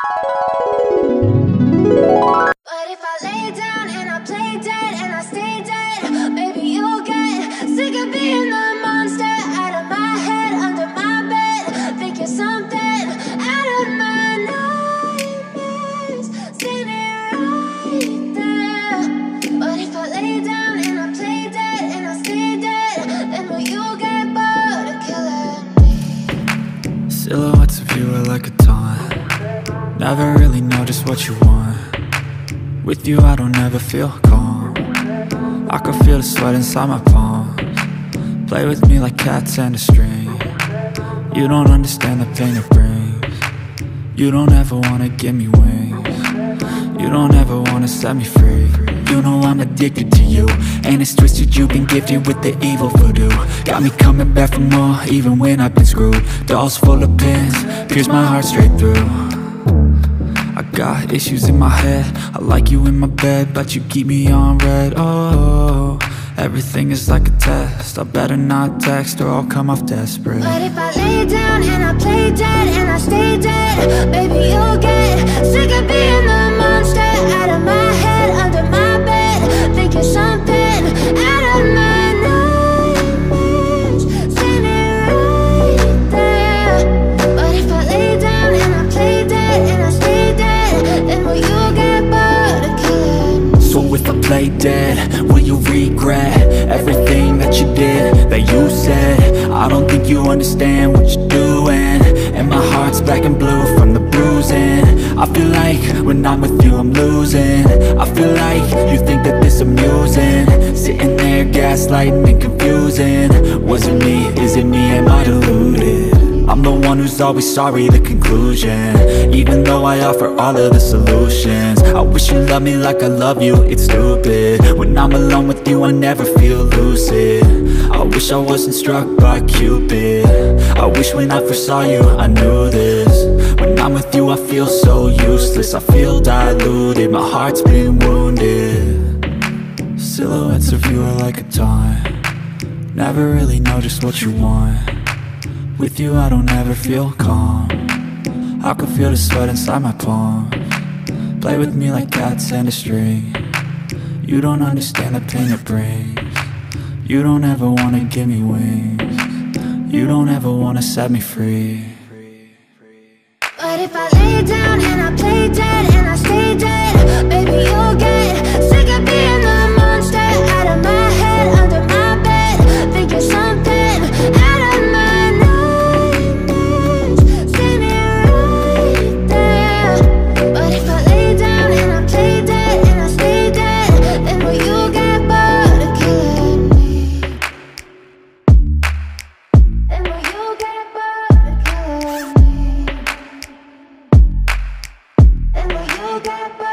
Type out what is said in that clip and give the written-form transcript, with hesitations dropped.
But if I lay down and I play dead and I stay dead, baby, you'll get sick of being the monster out of my head, under my bed. Think you're something out of my nightmares, standing right there. But if I lay down and I play dead and I stay dead, then will you get bored of killing me? Silhouettes of you are like a taunt. Never really know just what you want. With you I don't ever feel calm. I can feel the sweat inside my palms. Play with me like cats and a string. You don't understand the pain it brings. You don't ever wanna give me wings. You don't ever wanna set me free. You know I'm addicted to you, and it's twisted you've been gifted with the evil voodoo. Got me coming back for more even when I've been screwed. Dolls full of pins, pierce my heart straight through. I got issues in my head, I like you in my bed, but you keep me on red. Oh, everything is like a test, I better not text or I'll come off desperate. But if I lay down and I play dead and I stay dead, baby, you'll get sick of being the monster out of my head, under my bed. Think you're something out of my nightmares, standing right there. But if I lay down and I play dead and I stay dead, then will you get bored of killing me? So if I play dead, will you regret everything that you did, that you said? I don't think you understand what you're doing, and my heart's black and blue from the bruising. I feel like when I'm with you I'm losing. I feel like you think that this amusing, sitting there gaslighting and confusing. Was it me? Is it me? Am I deluded? I'm the one who's always sorry, the conclusion, even though I offer all of the solutions. I wish you loved me like I love you, it's stupid. When I'm alone with you I never feel lucid. I wish I wasn't struck by Cupid. I wish when I first saw you I knew this. When I'm with you I feel so useless, I feel diluted, my heart's been wounded. Silhouettes of you are like a taunt. Never really know just what you want. With you I don't ever feel calm. I can feel the sweat inside my palms. Play with me like cats and a string. You don't understand the pain it brings. You don't ever wanna give me wings. You don't ever wanna set me free. But if I lay down and I play dead and I stay dead, baby, you'll get sick of being the monster out of my head, under my bed. Think you're something out of my nightmares, standing right there. But if I lay down and I play dead and I stay dead, then will you get bored of killing me? Then will you get bored of killing me? And will you get back?